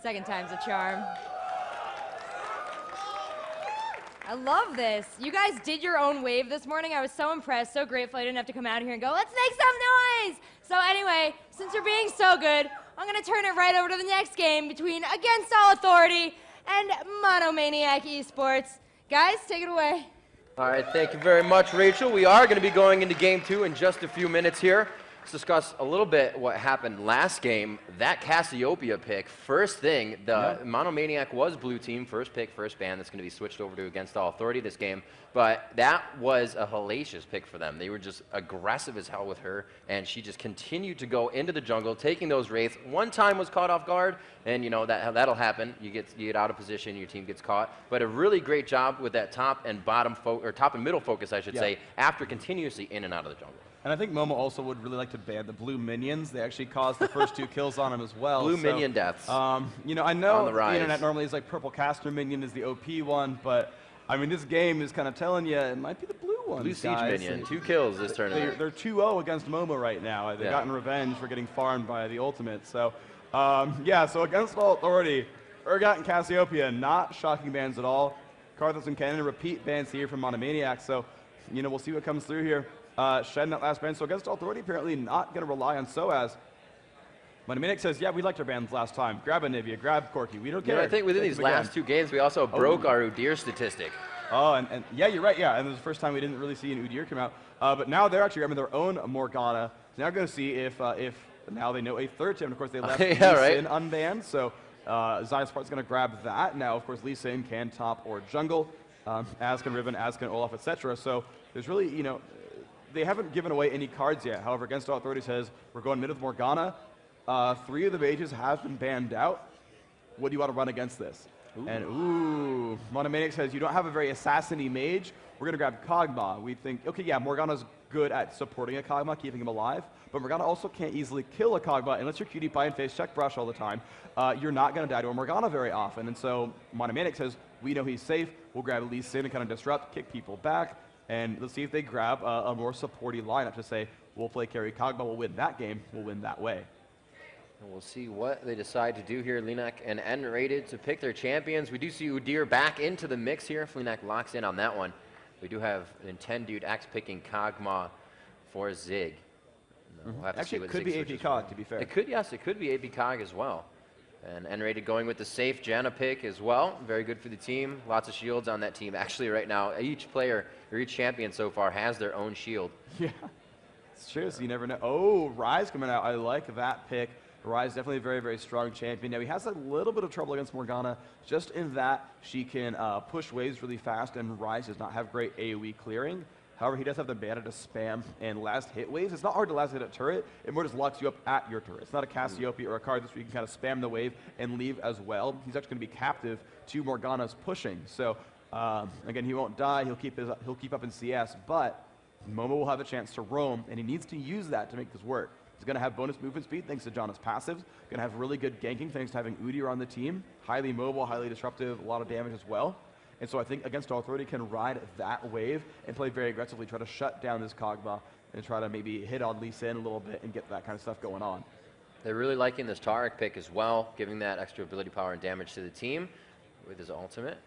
Second time's a charm. I love this. You guys did your own wave this morning. I was so impressed, so grateful I didn't have to come out here and go, let's make some noise. So anyway, since you're being so good, I'm going to turn it right over to the next game between Against All Authority and Monomaniac eSports. Guys, take it away. All right, thank you very much, Rachel. We are going to be going into game 2 in just a few minutes here. Let's discuss a little bit what happened last game. That Cassiopeia pick, first thing, the Monomaniac was blue team, first pick, first ban. That's going to be switched over to Against All Authority this game. But that was a hellacious pick for them. They were just aggressive as hell with her, and she just continued to go into the jungle, taking those wraiths. One time was caught off guard, and you know that'll happen. You get out of position, your team gets caught. But a really great job with that top and top and middle focus, I should say, after continuously in and out of the jungle. And I think Momo also would really like to ban the blue minions. They actually caused the first 2 kills on him as well. Blue minion deaths. You know, I know the internet normally is like purple caster minion is the OP one, but I mean, this game is kind of telling you it might be the blue one. Blue siege minion, 2 kills this tournament. They're 2-0 against Momo right now. They've gotten revenge for getting farmed by the ultimate. So, yeah, so Against All Authority, Urgot and Cassiopeia, not shocking bans at all. Karthus and Cannon, repeat bans here from Monomaniac. So, you know, we'll see what comes through here. Shed that last ban. So Against All Authority apparently not going to rely on Soaz. Monomaniac says, yeah, we liked our bans last time. Grab Anivia, grab Corki. We don't care. Yeah, I think within these last 2 games, we also broke our Udyr statistic. Oh, and yeah, you're right. Yeah, and this is the first time we didn't really see an Udyr come out. But now they're actually grabbing their own Morgana. So now we're going to see if now they know a third tip. And of course, they left Lee Sin unbanned. So Xayah Spartan's going to grab that. Now, of course, Lee Sin can top or jungle, as can Riven, as can Olaf, etc. So there's really, you know, they haven't given away any cards yet. However, Against All Authority says we're going mid with Morgana. 3 of the mages have been banned out. What do you want to run against this? Ooh. And Monomaniac says you don't have a very assassin-y mage. We're going to grab Kog'Maw. We think, okay, yeah, Morgana's good at supporting a Kog'Maw, keeping him alive, but Morgana also can't easily kill a Kog'Maw unless you're cutie pie and face check brush all the time. You're not going to die to a Morgana very often. And so Monomaniac says we know he's safe. We'll grab Lee Sin and kind of disrupt, kick people back. And let's see if they grab a more supporty lineup to say, we'll play carry Kog'Maw, we'll win that game, we'll win that way. And we'll see what they decide to do here. Linak and N-rated to pick their champions. We do see Udyr back into the mix here. If Linak locks in on that one. We do have Nintendude X picking Kog'Maw for Zig. We'll have to actually, see what it could Zig be AP Cog, to be fair. It could, yes, it could be AP Cog as well. And N-rated going with the safe Janna pick as well. Very good for the team. Lots of shields on that team. Actually, right now, each player or each champion so far has their own shield. Yeah, it's true. So you never know. Oh, Ryze coming out. I like that pick. Ryze definitely a very, very strong champion. Now, he has a little bit of trouble against Morgana, just in that she can push waves really fast, and Ryze does not have great AoE clearing. However, he does have the ability to spam and last hit waves. It's not hard to last hit a turret. It more just locks you up at your turret. It's not a Cassiopeia or a Karthus where you can kind of spam the wave and leave as well. He's actually going to be captive to Morgana's pushing. So, again, he won't die. He'll keep up in CS, but Momo will have a chance to roam, and he needs to use that to make this work. He's going to have bonus movement speed thanks to Janna's passives. Going to have really good ganking thanks to having Udyr on the team. Highly mobile, highly disruptive, a lot of damage as well. And so I think Against All Authority can ride that wave and play very aggressively, try to shut down this Kog'Maw and try to maybe hit on Lee Sin a little bit and get that kind of stuff going on. They're really liking this Taric pick as well, giving that extra ability power and damage to the team with his ultimate.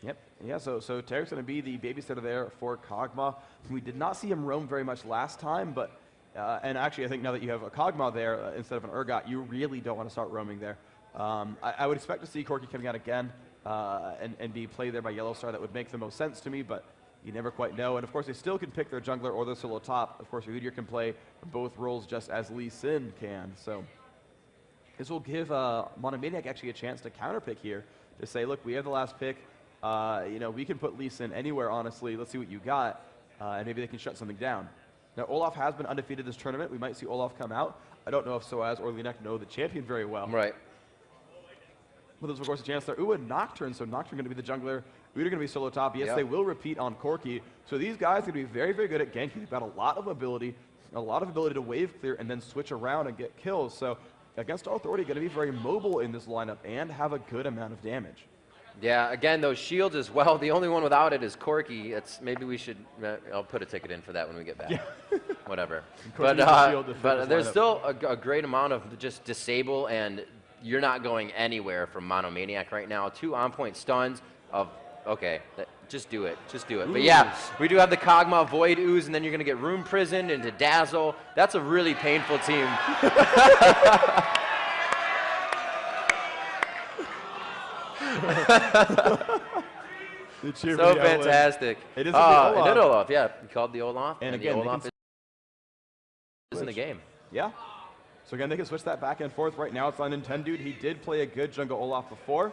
Yep. Yeah, so Taric's going to be the babysitter there for Kog'Maw. We did not see him roam very much last time, but and actually I think now that you have a Kog'Maw there instead of an Urgot, you really don't want to start roaming there. I would expect to see Corki coming out again. And be played there by Yellowstar. That would make the most sense to me, but you never quite know. And of course, they still can pick their jungler or their solo top. Of course, Udyr can play both roles just as Lee Sin can. So this will give Monomaniac actually a chance to counterpick here to say, look, we have the last pick. You know, we can put Lee Sin anywhere, honestly. Let's see what you got. And maybe they can shut something down. Now, Olaf has been undefeated this tournament. We might see Olaf come out. I don't know if Soaz or Linak know the champion very well. Right. Well, there's, of course, a chance there. Ooh, and Nocturne. So Nocturne going to be the jungler. Udyr going to be solo top. Yes, they will repeat on Corki. So these guys are going to be very, very good at ganking. They've got a lot of ability to wave clear and then switch around and get kills. So Against All Authority going to be very mobile in this lineup and have a good amount of damage. Yeah, again, those shields as well. The only one without it is Corki. It's maybe we should. I'll put a ticket in for that when we get back. Yeah. Whatever. But there's still a great amount of just disable and you're not going anywhere from Monomaniac right now. 2 on-point stuns of, okay, just do it. Just do it. Ooh. But yeah, we do have the Kog'Maw Void Ooze, and then you're going to get Room Prisoned into Dazzle. That's a really painful team. So fantastic. It is Olaf. It did Olaf, yeah. He called the Olaf, and again, the Olaf is in the game. Yeah. So again, they can switch that back and forth. Right now it's on Nintendude. He did play a good jungle Olaf before.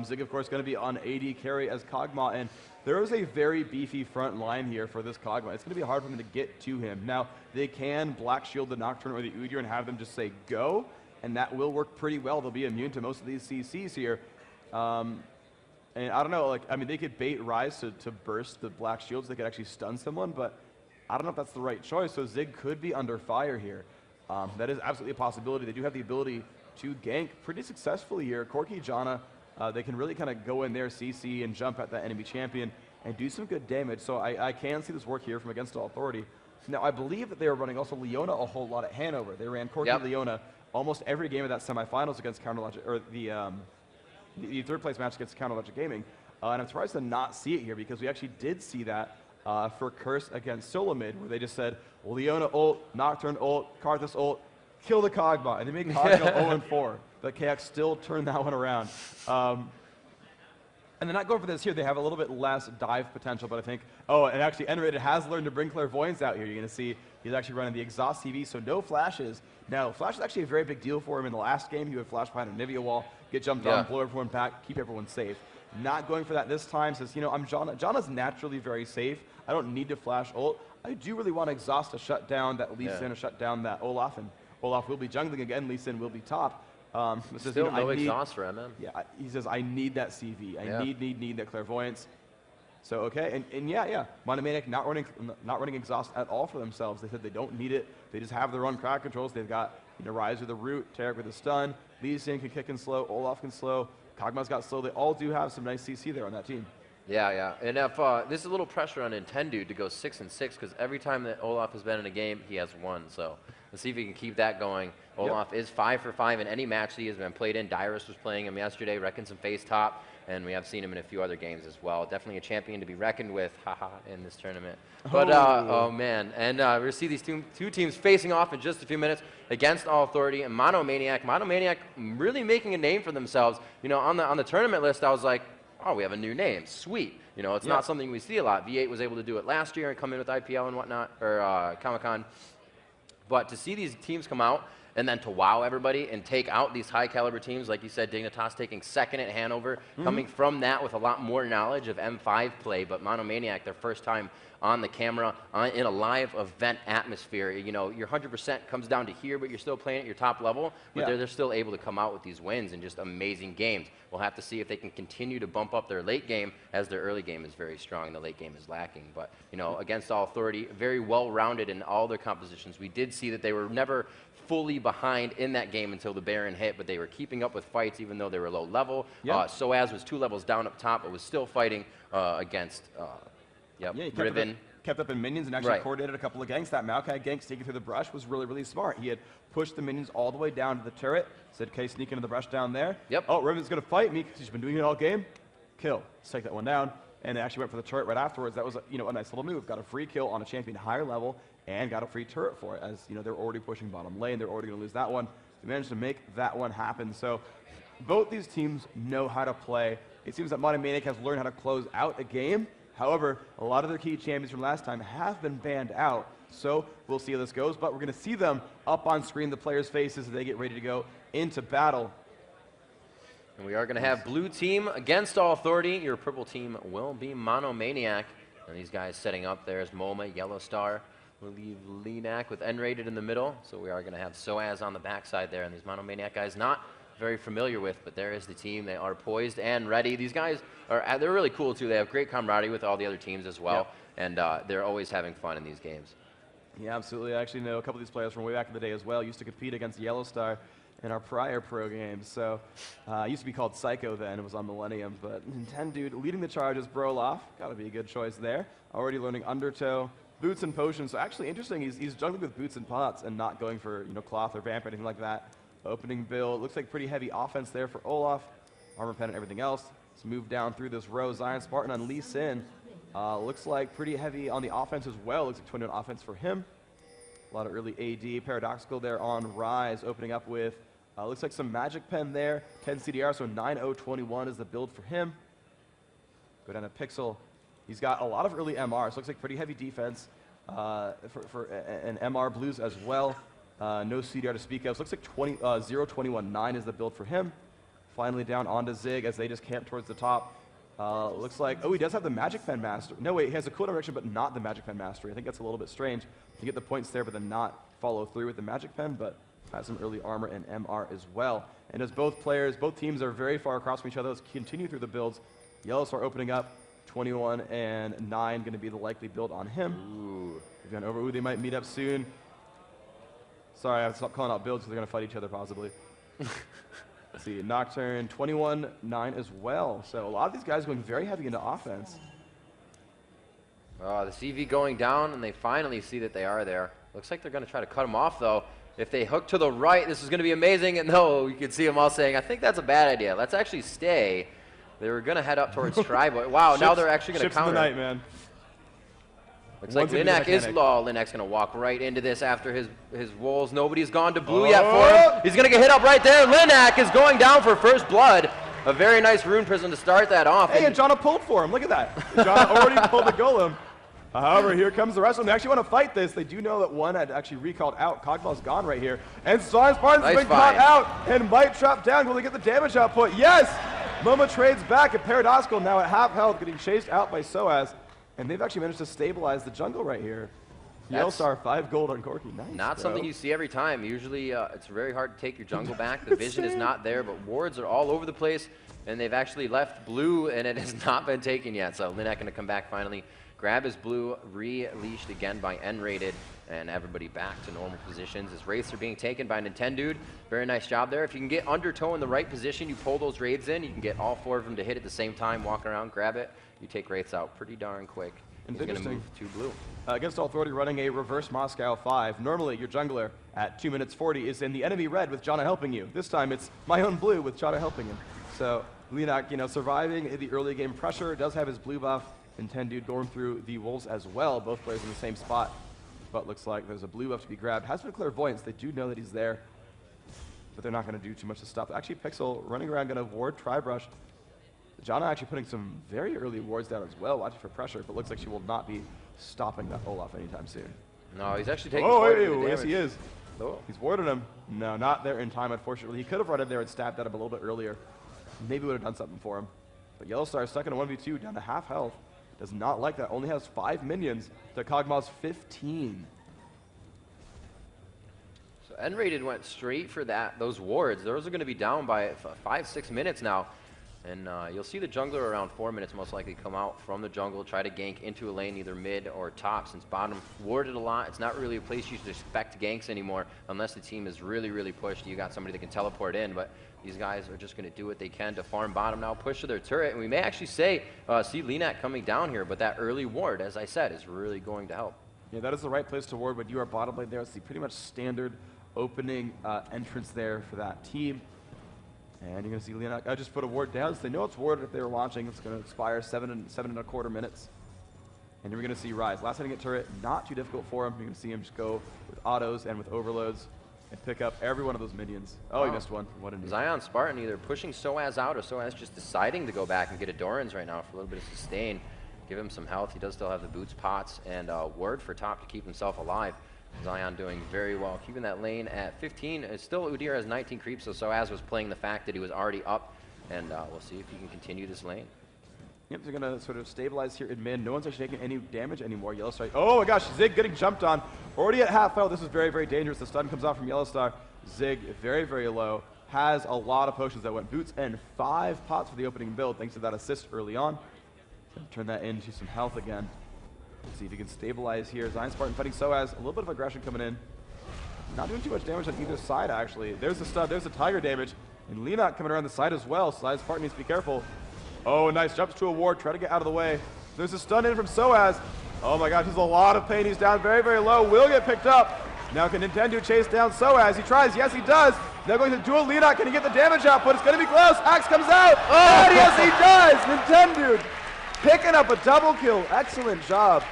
Zig, of course, going to be on AD carry as Kog'Maw, and there is a very beefy front line here for this Kog'Maw. It's going to be hard for them to get to him. Now, they can Black Shield the Nocturne or the Udyr and have them just say go, and that will work pretty well. They'll be immune to most of these CCs here. And I don't know, like, I mean, they could bait Rise to burst the Black Shields. They could actually stun someone, but I don't know if that's the right choice. So Zig could be under fire here. That is absolutely a possibility. They do have the ability to gank pretty successfully here. Corki, Janna, they can really kind of go in there, CC, and jump at that enemy champion and do some good damage. So I can see this work here from Against All Authority. Now, I believe that they were running also Leona a whole lot at Hanover. They ran Corki Leona almost every game of that semifinals against Counterlogic, or the third place match against Counterlogic Gaming. And I'm surprised to not see it here because we actually did see that for Curse against Solomid, where they just said, Leona ult, Nocturne ult, Karthus ult, kill the Kog'Maw. And they made Kog'Maw 0-4. But KX still turned that one around. And they're not going for this here. They have a little bit less dive potential, but I think, and actually N-Rated has learned to bring Clairvoyance out here. You're going to see he's actually running the Exhaust TV, so no flashes. Now, flash is actually a very big deal for him in the last game. He would flash behind a Nivea wall, get jumped on, blow everyone back, keep everyone safe. Not going for that this time, says, you know, I'm Janna. Janna's naturally very safe. I don't need to flash ult. I do really want to Exhaust to shut down that Lee Sin or shut down that Olaf, and Olaf will be jungling again. Lee Sin will be top. Says, still no exhaust for MM. Yeah, he says, I need that CV. I need that Clairvoyance. So, okay, and yeah. Monomaniac not running exhaust at all for themselves. They said they don't need it. They just have their own crowd controls. They've got, you know, Rise with the root, Tarek with the stun, Lee Sin can kick and slow, Olaf can slow, Kog'Maw's got slow. They all do have some nice CC there on that team. Yeah. And if there's a little pressure on Nintendude to go 6-6 because every time that Olaf has been in a game, he has won. So let's see if he can keep that going. Olaf is 5 for 5 in any match that he has been played in. Dyrus was playing him yesterday, wrecking some face top, and we have seen him in a few other games as well. Definitely a champion to be reckoned with, in this tournament. But, oh man, and we're going to see these two teams facing off in just a few minutes against All Authority and Monomaniac. Monomaniac really making a name for themselves. You know, on the tournament list, I was like, oh, we have a new name, sweet. You know, it's not something we see a lot. V8 was able to do it last year and come in with IPL and whatnot, or Comic-Con. But to see these teams come out and then to wow everybody and take out these high caliber teams, like you said, Dignitas taking second at Hanover, coming from that with a lot more knowledge of M5 play, but Monomaniac, their first time on the camera, in a live event atmosphere. You know, your 100% comes down to here, but you're still playing at your top level, but they're still able to come out with these wins and just amazing games. We'll have to see if they can continue to bump up their late game, as their early game is very strong, the late game is lacking. But, you know, against All Authority, very well-rounded in all their compositions. We did see that they were never fully behind in that game until the Baron hit, but they were keeping up with fights even though they were low level. Soaz was 2 levels down up top, but was still fighting against Riven. Kept up in minions and actually coordinated a couple of ganks. That Maokai gank sneaking through the brush was really, really smart. He had pushed the minions all the way down to the turret, said, okay, sneak into the brush down there. Oh, Riven's going to fight me because he's been doing it all game. Kill. Let's take that one down. And they actually went for the turret right afterwards. That was a nice little move. Got a free kill on a champion higher level and got a free turret for it, as you know, they're already pushing bottom lane. They're already going to lose that one. They managed to make that one happen. So both these teams know how to play. It seems that Monomaniac has learned how to close out a game. However, a lot of their key champions from last time have been banned out. So we'll see how this goes, but we're going to see them up on screen, the players' faces, as they get ready to go into battle. And we are going to have blue team against All Authority. Your purple team will be Monomaniac. And these guys setting up, there's MoMA, Yellow Star. We'll leave Lenac with N-Rated in the middle. So we are going to have Soaz on the backside there. And these Monomaniac guys not very familiar with, but there is the team. They are poised and ready. These guys they're really cool too. They have great camaraderie with all the other teams as well. And they're always having fun in these games. Yeah, absolutely. I actually know a couple of these players from way back in the day as well. Used to compete against Yellow Star in our prior pro games. So it used to be called Psycho then. It was on Millennium. But Nintendude leading the charge is Broloff. Got to be a good choice there. Already learning Undertow, Boots and Potions. So actually interesting, he's juggling with Boots and Pots and not going for, you know, Cloth or Vamp or anything like that. Opening build. Looks like pretty heavy offense there for Olaf. Armor pen and everything else. Let's move down through this row. Zion Spartan on Lee Sin. Looks like pretty heavy on the offense as well. Looks like 21 offense for him. A lot of early AD. Paradoxical there on Rise, opening up with, looks like some Magic Pen there. 10 CDR, so 9021 is the build for him. Go down to Pixel. He's got a lot of early MRs. Looks like pretty heavy defense and MR blues as well. No CDR to speak of. So looks like 0219 is the build for him. Finally down onto Zig as they just camp towards the top. Looks like, oh, he does have the Magic Pen Master. No, wait, he has a cooldown direction, but not the Magic Pen Mastery. I think that's a little bit strange to get the points there, but then not follow through with the Magic Pen, but has some early armor and MR as well. And as both teams are very far across from each other, let's continue through the builds. Yellow Star opening up, 21 and 9 going to be the likely build on him. Ooh. We've gone over, ooh, they might meet up soon. Sorry, I have to stop calling out builds because they're going to fight each other possibly. Let's see, Nocturne, 21-9 as well. So a lot of these guys going very heavy into offense. The CV going down, and they finally see that they are there. Looks like they're going to try to cut them off, though. If they hook to the right, this is going to be amazing. And no, you can see them all saying, I think that's a bad idea. Let's actually stay. They were going to head up towards Tri-Boy. Wow, now they're actually going to counter. Ships in the night, man. Looks like Linak is low. Linak's going to walk right into this after his wolves. Nobody's gone to blue yet for him. He's going to get hit up right there. Linak is going down for first blood. A very nice rune prism to start that off. Hey, and Jana pulled for him. Look at that. Jana already pulled the golem. However, here comes the rest of them. They actually want to fight this. They do know that one had actually recalled out. Cogmal's gone right here. And Zion Spartan's been caught out and might trap down. Will they get the damage output? Yes! Moma trades back, and Paradoxical now at half health, getting chased out by Soaz. And they've actually managed to stabilize the jungle right here. Yellstar, 5 gold on Corky. Nice, not something you see every time. Usually it's very hard to take your jungle back. The vision is not there, but wards are all over the place. And they've actually left blue, and it has not been taken yet. So Linak going to come back finally. Grab his blue, re-leashed again by N-rated, and everybody back to normal positions as wraiths are being taken by Nintendude. Very nice job there. If you can get Undertow in the right position, you pull those raids in, you can get all 4 of them to hit at the same time, walk around, grab it. You take wraiths out pretty darn quick. He's going to move to blue. Against All Authority running a reverse Moscow 5. Normally, your jungler at 2 minutes 40 is in the enemy red with Jana helping you. This time, it's my own blue with Jana helping him. So Linak, surviving the early game pressure, does have his blue buff. Nintendude going through the wolves as well. Both players in the same spot. But looks like there's a blue buff to be grabbed. Has been clairvoyance. They do know that he's there. But they're not going to do too much to stop. Actually, Pixel running around going to ward Tri-Brush. Jana actually putting some very early wards down as well, watching for pressure. But looks like she will not be stopping that Olaf anytime soon. No, he's actually taking yes, he is. Oh. He's warded him. No, not there in time, unfortunately. He could have run in there and stabbed at him a little bit earlier. Maybe would have done something for him. But Yellowstar is stuck in a 1v2, down to half health. Does not like that. Only has 5 minions to Kog'Maw's 15. So N-rated went straight for those wards. Those are going to be down by 5-6 minutes now. And you'll see the jungler around 4 minutes most likely come out from the jungle, try to gank into a lane, either mid or top. Since bottom warded a lot, it's not really a place you should expect ganks anymore unless the team is really, really pushed. You got somebody that can teleport in, but these guys are just going to do what they can to farm bottom now, push to their turret. And we may actually see Linak coming down here, but that early ward, as I said, is really going to help. Yeah, that is the right place to ward when you are bottom lane there. It's the pretty much standard opening entrance there for that team. And you're going to see Linak just put a ward down. So they know it's warded if they were launching. It's going to expire 7.25 minutes. And then we're going to see Rise. Last hitting at turret, not too difficult for him. You're going to see him just go with autos and with overloads and pick up every one of those minions. Oh, he missed one. What a Zion Spartan either pushing Soaz out or Soaz just deciding to go back and get a Doran's right now for a little bit of sustain. Give him some health. He does still have the boots pots and word for top to keep himself alive. Zion doing very well, keeping that lane at 15. It's still Udyr has 19 creeps, so Soaz was playing the fact that he was already up, and we'll see if he can continue this lane. Yep, they're going to sort of stabilize here in mid. No one's actually taking any damage anymore. Yellowstar, oh my gosh, Zig getting jumped on. Already at half health. This is very, very dangerous. The stun comes out from Yellowstar. Zig, very, very low. Has a lot of potions that went boots and 5 pots for the opening build, thanks to that assist early on. Turn that into some health again. Let's see if he can stabilize here. Zion Spartan fighting Soaz. A little bit of aggression coming in. Not doing too much damage on either side, actually. There's the stun. There's the tiger damage. And Linak coming around the side as well. Zion Spartan needs to be careful. Oh, nice. Jumps to a ward. Try to get out of the way. There's a stun in from Soaz. Oh my gosh, there's a lot of pain. He's down very, very low. Will get picked up. Now can Nintendo chase down Soaz? He tries. Yes, he does. Now going to dual Leonot. Can he get the damage output? It's going to be close. Axe comes out. Oh, and yes, he does. Nintendo picking up a double kill. Excellent job.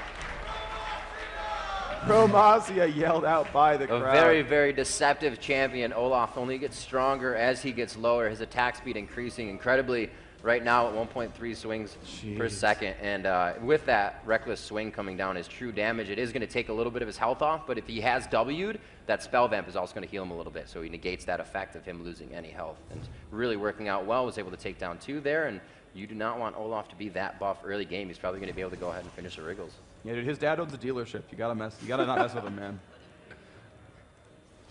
Chromasia yelled out by the crowd. A very, very deceptive champion. Olaf only gets stronger as he gets lower. His attack speed increasing incredibly right now at 1.3 swings per second. And with that reckless swing coming down, his true damage, it is going to take a little bit of his health off, but if he has W'd, that spell vamp is also going to heal him a little bit, so he negates that effect of him losing any health. And really working out well, was able to take down 2 there, and you do not want Olaf to be that buff early game. He's probably going to be able to go ahead and finish the Wriggles. Yeah, dude, his dad owns a dealership. You gotta not mess with him, man.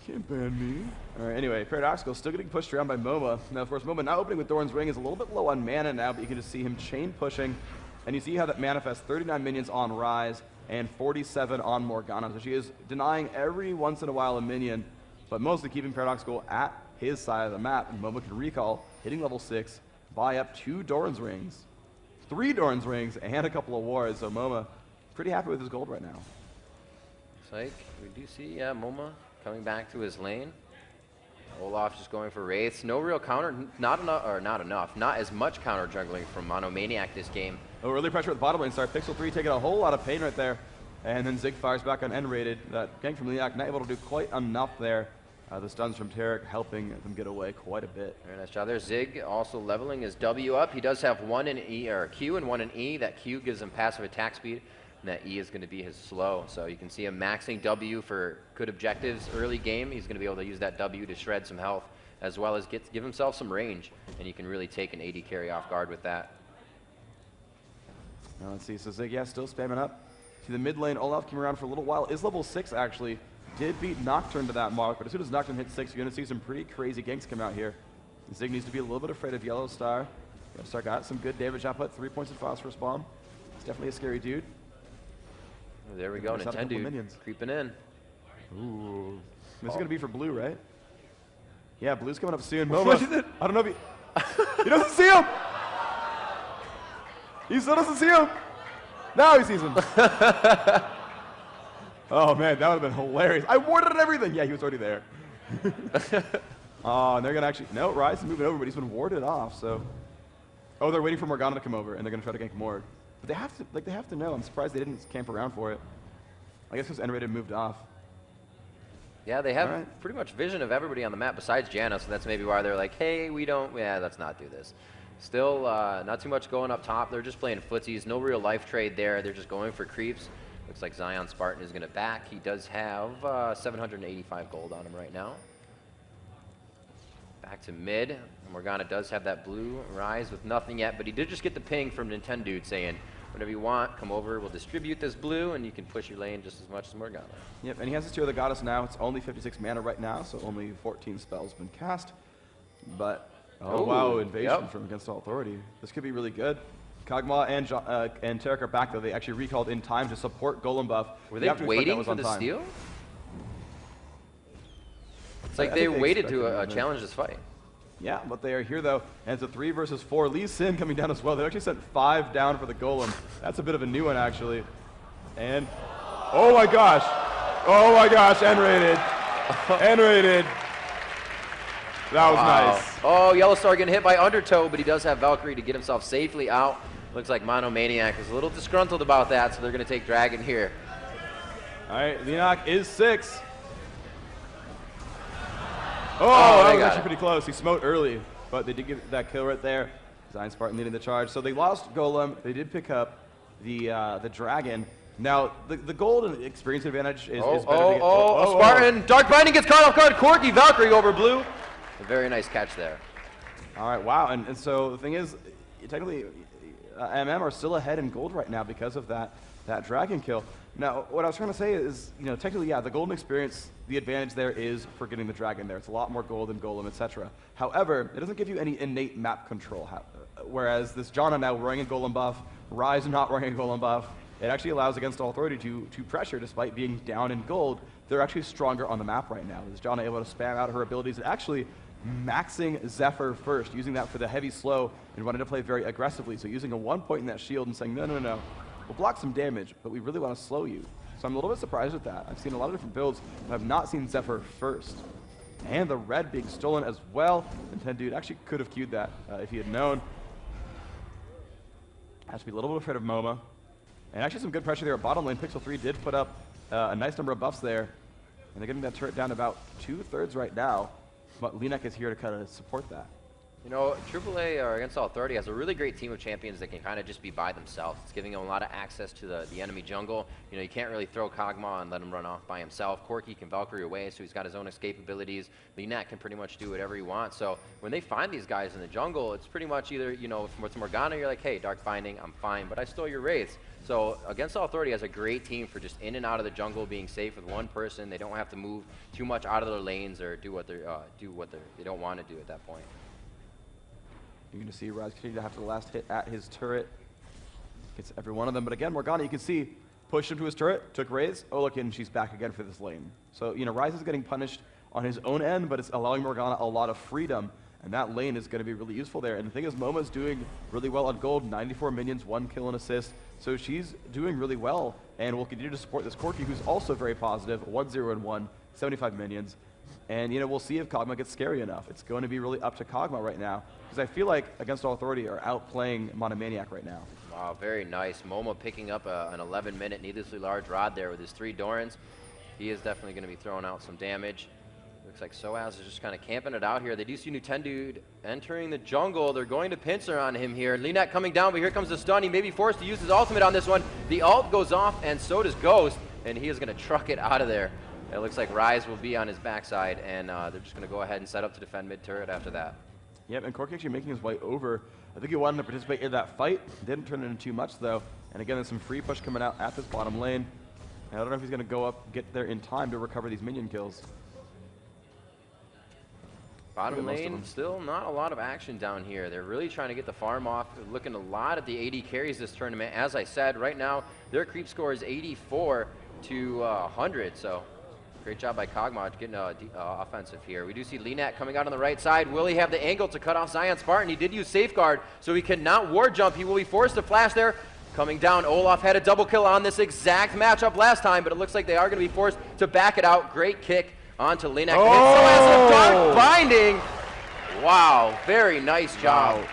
Can't ban me. All right, anyway, Paradoxical still getting pushed around by Moma. Now, of course, Moma now opening with Doran's Ring is a little bit low on mana now, but you can just see him chain pushing. And you see how that manifests 39 minions on Rise and 47 on Morgana. So she is denying every once in a while a minion, but mostly keeping Paradoxical at his side of the map. And Moma can recall, hitting level 6, buy up 2 Doran's Rings, 3 Doran's Rings, and a couple of wards. So Moma pretty happy with his gold right now. Looks like we do see, Moma coming back to his lane. Olaf just going for Wraiths. No real counter, not as much counter jungling from Monomaniac this game. Oh, early pressure at the bottom lane. Pixel 3 taking a whole lot of pain right there. And then Zig fires back on N-rated. That gank from Leonot not able to do quite enough there. The stuns from Tarek helping them get away quite a bit. Very nice job there. Zig also leveling his W up. He does have 1 in E, or Q and 1 in E. That Q gives him passive attack speed. And that E is going to be his slow. So you can see him maxing W for good objectives early game. He's going to be able to use that W to shred some health, as well as give himself some range. And you can really take an AD carry off guard with that. Now let's see. So Zig, yeah, still spamming up. See the mid lane. Olaf came around for a little while. Is level 6 actually. Did beat Nocturne to that mark, but as soon as Nocturne hits 6, you're going to see some pretty crazy ganks come out here. And Zig needs to be a little bit afraid of Yellow Star. Yellow Star got some good damage output, 3 points of phosphorus bomb. It's definitely a scary dude. There we go, Nintendo creeping in. Ooh. This is going to be for blue, right? Yeah, blue's coming up soon. Moma, I don't know if he... he doesn't see him! He still doesn't see him! Now he sees him! Oh man, that would have been hilarious. I warded everything! Yeah, he was already there. Oh, and they're going to actually... No, Rise is moving over, but he's been warded off, so... Oh, they're waiting for Morgana to come over, and they're going to try to gank Mord. But they have to know. I'm surprised they didn't camp around for it. I guess because N-rated moved off. Yeah, they have pretty much vision of everybody on the map besides Janna, so that's maybe why they're like, hey, let's not do this. Still, not too much going up top. They're just playing footsies. No real life trade there. They're just going for creeps. Looks like Zion Spartan is going to back. He does have 785 gold on him right now. Back to mid. Morgana does have that blue Rise with nothing yet, but he did just get the ping from Nintendo saying, whenever you want, come over, we'll distribute this blue, and you can push your lane just as much as Morgana. Yep, and he has his Tear of the Goddess now. It's only 56 mana right now, so only 14 spells been cast. But, oh wow, invasion from Against All Authority. This could be really good. Kog'Maw and Tarek are back, though. They actually recalled in time to support Golem buff. Were they waiting for the steal? It's like they waited to challenge this fight. Yeah, but they are here, though, and it's a 3 versus 4. Lee Sin coming down as well. They actually sent 5 down for the Golem. That's a bit of a new one, actually. And, oh my gosh, N-rated. N-rated. That was nice. Oh, Yellowstar getting hit by Undertow, but he does have Valkyrie to get himself safely out. Looks like Monomaniac is a little disgruntled about that, so they're going to take Dragon here. All right, Leonot is 6. Oh, that was actually pretty close. He smote early, but they did get that kill right there. Zion Spartan leading the charge. So they lost Golem. They did pick up the Dragon. Now, the gold and experience advantage is better to get. Spartan! Dark Binding gets caught off guard. Corky Valkyrie over blue. A very nice catch there. All right, wow. And so the thing is, technically, MM are still ahead in gold right now because of that Dragon kill. Now, what I was trying to say is, technically, yeah, the golden experience, the advantage there is for getting the Dragon there. It's a lot more gold than Golem, etc. However, it doesn't give you any innate map control. Whereas this Janna now wearing a Golem buff, Rise not wearing a Golem buff, it actually allows Against All Authority to pressure despite being down in gold. They're actually stronger on the map right now. Is Janna able to spam out her abilities and actually maxing Zephyr first, using that for the heavy slow and wanting to play very aggressively. So using a 1 point in that shield and saying, no. We'll block some damage, but we really want to slow you. So I'm a little bit surprised with that. I've seen a lot of different builds, but I've not seen Zephyr first. and the red being stolen as well. Nintendo actually could have queued that if he had known. Has to be a little bit afraid of Moma. And actually some good pressure there at bottom lane. Pixel 3 did put up a nice number of buffs there. And they're getting that turret down to about 2/3 right now. But Linek is here to kind of support that. You know, AAA or Against All Authority has a really great team of champions that can kind of just be by themselves. It's giving them a lot of access to the enemy jungle. You know, you can't really throw Kog'Maw and let him run off by himself. Corki can Valkyrie away, so he's got his own escape abilities. Linek can pretty much do whatever he wants. So when they find these guys in the jungle, it's pretty much either, you know, with Morgana, you're like, hey, Dark Binding, I'm fine, but I stole your wraiths. So Against All Authority has a great team for just in and out of the jungle, being safe with one person. They don't have to move too much out of their lanes or do what they don't want to do at that point. You're going to see Rise continue to have the last hit at his turret. Gets every one of them. But again, Morgana, you can see, pushed him to his turret, took Raze. Oh, look, and she's back again for this lane. So, you know, Rise is getting punished on his own end, but it's allowing Morgana a lot of freedom. And that lane is going to be really useful there. And the thing is, Moma's doing really well on gold. 94 minions, 1 kill and assist. So she's doing really well. And will continue to support this Corki, who's also very positive. 1-0-1, 75 minions. And, you know, we'll see if Kog'Maw gets scary enough. It's going to be really up to Kog'Maw right now. Because I feel like Against All Authority are outplaying Monomaniac right now. Wow, very nice. Momo picking up an 11-minute needlessly large rod there with his 3 Dorans. He is definitely going to be throwing out some damage. Looks like Soaz is just kind of camping it out here. They do see Nintendo entering the jungle. They're going to pincer on him here. Linek coming down, but here comes the stun. He may be forced to use his ultimate on this one. The ult goes off, and so does Ghost, and he is going to truck it out of there. It looks like Rise will be on his backside, and they're just going to go ahead and set up to defend mid-turret after that. Yep, and Corki actually making his way over. I think he wanted to participate in that fight. Didn't turn it into too much, though. And again, there's some free push coming out at this bottom lane. And I don't know if he's going to go up, get there in time to recover these minion kills. Bottom lane, still not a lot of action down here. They're really trying to get the farm off. They're looking a lot at the AD carries this tournament. As I said, right now, their creep score is 84 to 100, so great job by Kog'Maw getting offensive here. We do see Linek coming out on the right side. Will he have the angle to cut off Zion Spartan? He did use Safeguard, so he cannot ward jump. He will be forced to flash there. Coming down, Olaf had a double kill on this exact matchup last time, but it looks like they are going to be forced to back it out. Great kick onto Linek. Oh! So Dark Binding. Wow, very nice job.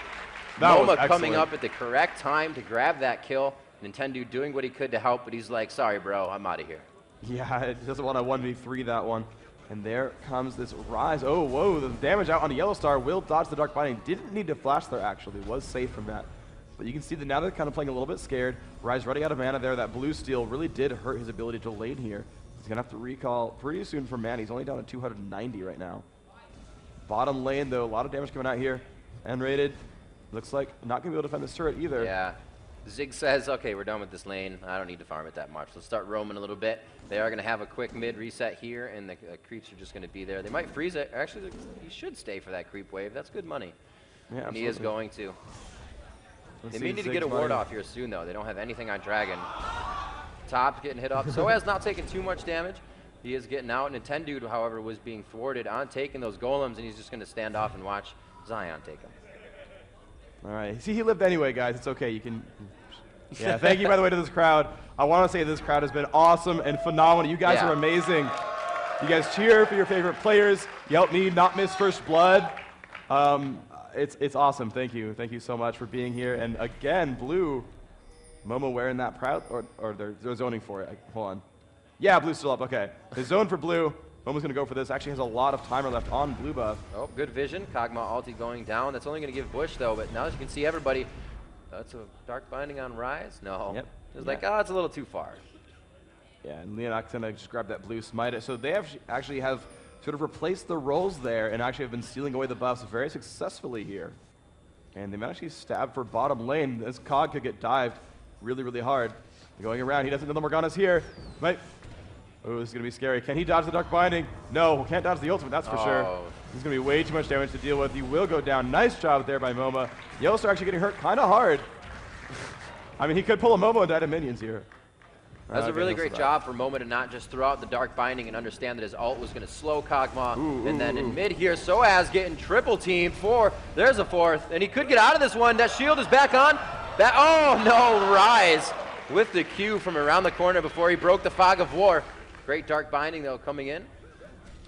Wow. Moma coming up at the correct time to grab that kill. Nintendo doing what he could to help, but he's like, sorry, bro, I'm out of here. Yeah, it doesn't want to 1v3 that one. And there comes this Rise. Oh, whoa, the damage out on the Yellow Star. Will dodge the Dark Binding. Didn't need to flash there, actually. Was safe from that. But you can see that now they're kind of playing a little bit scared. Rise running out of mana there. That blue steal really did hurt his ability to lane here. He's going to have to recall pretty soon for mana. He's only down to 290 right now. Bottom lane, though, a lot of damage coming out here. N-rated. Looks like not going to be able to defend this turret either. Yeah. Zig says, okay, we're done with this lane. I don't need to farm it that much. Let's start roaming a little bit. They are going to have a quick mid reset here, and the creeps are just going to be there. They might freeze it. Actually, he should stay for that creep wave. That's good money. Yeah, and he is going to. Let's they see may need to Zig's get a ward money. off here soon, though. They don't have anything on Dragon. Top getting hit up. Soaz not taking too much damage. He is getting out. Nintendo, however, was being thwarted on taking those golems, and he's just going to stand off and watch Zion take them. All right. See, he lived anyway, guys. It's okay. You can... Yeah, thank you, by the way, to this crowd. I want to say this crowd has been awesome and phenomenal. You guys are amazing. You guys cheer for your favorite players. You help me not miss first blood. It's awesome. Thank you. Thank you so much for being here. And again, Blue, Momo wearing that proud, or they're zoning for it. Hold on. Yeah, Blue's still up. Okay. The zone for Blue. Momo's going to go for this. Actually has a lot of timer left on Blue buff. Oh, good vision. Kog'Maw ulti going down. That's only going to give Bush, though. But now as you can see, everybody... That's a Dark Binding on Rise? No. Yep. It's like, oh, it's a little too far. Yeah, and Leonak's going to just grab that blue smite. So they actually have sort of replaced the roles there and actually have been stealing away the buffs very successfully here. And they might actually stab for bottom lane. This Cog could get dived really, really hard. Going around, he doesn't know the Morgana's here. Might. Oh, this is going to be scary. Can he dodge the Dark Binding? No, can't dodge the ultimate, that's for sure. There's going to be way too much damage to deal with. He will go down. Nice job there by Moma. Yellowstar actually getting hurt kind of hard. I mean, he could pull a Momo and die to minions here. That's a really great job for Moma to not just throw out the Dark Binding and understand that his ult was going to slow Kog'Maw. And then in mid here, Soaz getting triple teamed. There's a fourth. And he could get out of this one. That shield is back on. Oh, no, Rise with the Q from around the corner before he broke the fog of war. Great Dark Binding, though, coming in.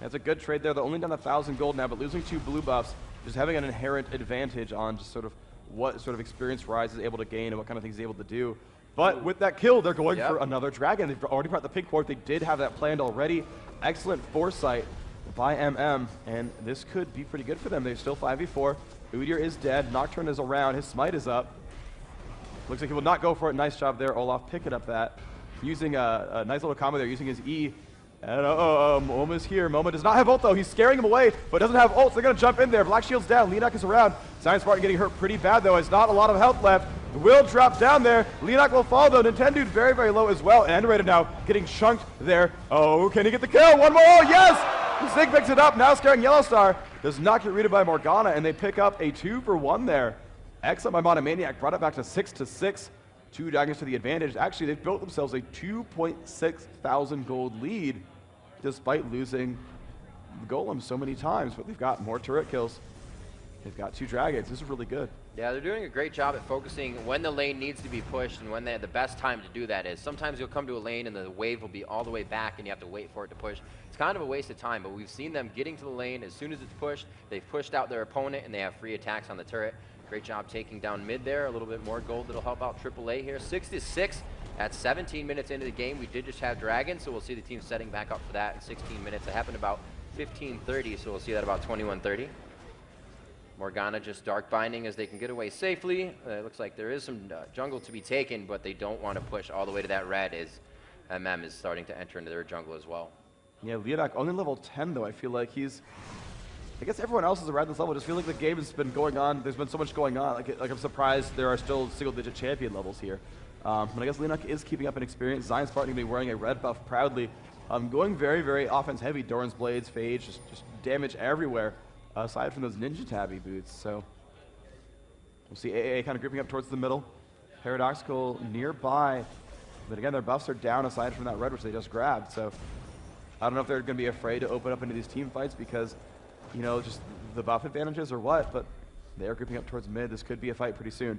That's a good trade there. They're only down 1,000 gold now, but losing 2 blue buffs, just having an inherent advantage on just sort of what sort of experience Rise is able to gain and what kind of things he's able to do. But with that kill, they're going for another dragon. They've already brought the pink ward. They did have that planned already. Excellent foresight by MM, and this could be pretty good for them. They're still 5v4. Udyr is dead. Nocturne is around. His smite is up. Looks like he will not go for it. Nice job there, Olaf, picking up that. Using a nice little combo there, using his E. And Moma's here. Moma does not have ult though. He's scaring him away, but doesn't have ult, so they're gonna jump in there. Black Shield's down. Leonak is around. Science Spartan getting hurt pretty bad though. Has not a lot of health left. Will drop down there. Leonak will fall though. Nintendude very, very low as well. And Underrated now getting chunked there. Oh, can he get the kill? One more. Oh, yes! Zig picks it up. Now scaring Yellow Star. Does not get readed by Morgana, and they pick up a 2-for-1 there. Excellent by Monomaniac. Brought it back to 6-6. 2 dragons to the advantage. Actually, they've built themselves a 2.6 thousand gold lead, despite losing the golem so many times, but they've got more turret kills. They've got 2 dragons. This is really good. Yeah, they're doing a great job at focusing when the lane needs to be pushed and when the best time to do that is. Sometimes you'll come to a lane and the wave will be all the way back and you have to wait for it to push. It's kind of a waste of time, but we've seen them getting to the lane as soon as it's pushed. They've pushed out their opponent and they have free attacks on the turret. Great job taking down mid there. A little bit more gold that'll help out AAA here. 6-6 at 17 minutes into the game. We did just have Dragon, so we'll see the team setting back up for that in 16 minutes. It happened about 15:30, so we'll see that about 21:30. Morgana just dark binding as they can get away safely. It looks like there is some jungle to be taken, but they don't want to push all the way to that red as MM is starting to enter into their jungle as well. Yeah, Leonak only level 10 though. I feel like I guess everyone else is around this level. I just feel like the game has been going on. There's been so much going on. Like I'm surprised there are still single-digit champion levels here. But I guess Leonak is keeping up in experience. Zion's Spartan going to be wearing a red buff proudly. Going very, very offense heavy. Doran's Blades, Phage, just damage everywhere. Aside from those Ninja Tabby boots. So we'll see aAa kind of grouping up towards the middle. Paradoxical nearby. But again, their buffs are down aside from that red, which they just grabbed. So I don't know if they're going to be afraid to open up into these team fights because, you know, just the buff advantages or what. But they are grouping up towards mid. This could be a fight pretty soon.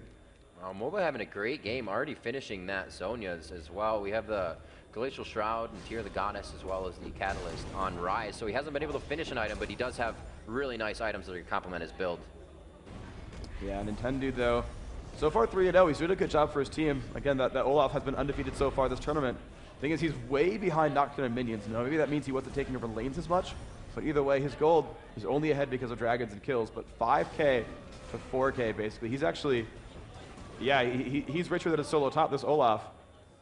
MOBA having a great game, already finishing that Zhonya's as well. We have the Glacial Shroud and Tear the Goddess as well as the Catalyst on Rise. So he hasn't been able to finish an item, but he does have really nice items that complement his build. Yeah, Nintendude though, so far 3-0. He's doing a good job for his team. Again, that Olaf has been undefeated so far this tournament. Thing is, he's way behind Nocturne and minions. Now, maybe that means he wasn't taking over lanes as much, but either way, his gold is only ahead because of dragons and kills, but 5K to 4K basically. He's actually, yeah, he's richer than a solo top. This Olaf,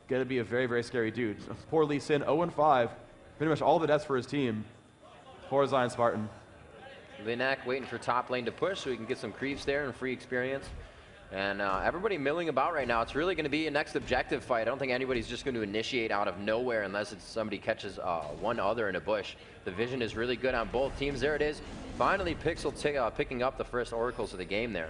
gonna be a very, very scary dude. Poor Lee Sin, 0-5. Pretty much all the deaths for his team. Poor Zion Spartan. Leonak waiting for top lane to push so he can get some creeps there and free experience. And everybody milling about right now. It's really going to be a next objective fight. I don't think anybody's just going to initiate out of nowhere unless it's somebody catches one other in a bush. The vision is really good on both teams. There it is. Finally, Pixel picking up the first oracles of the game there.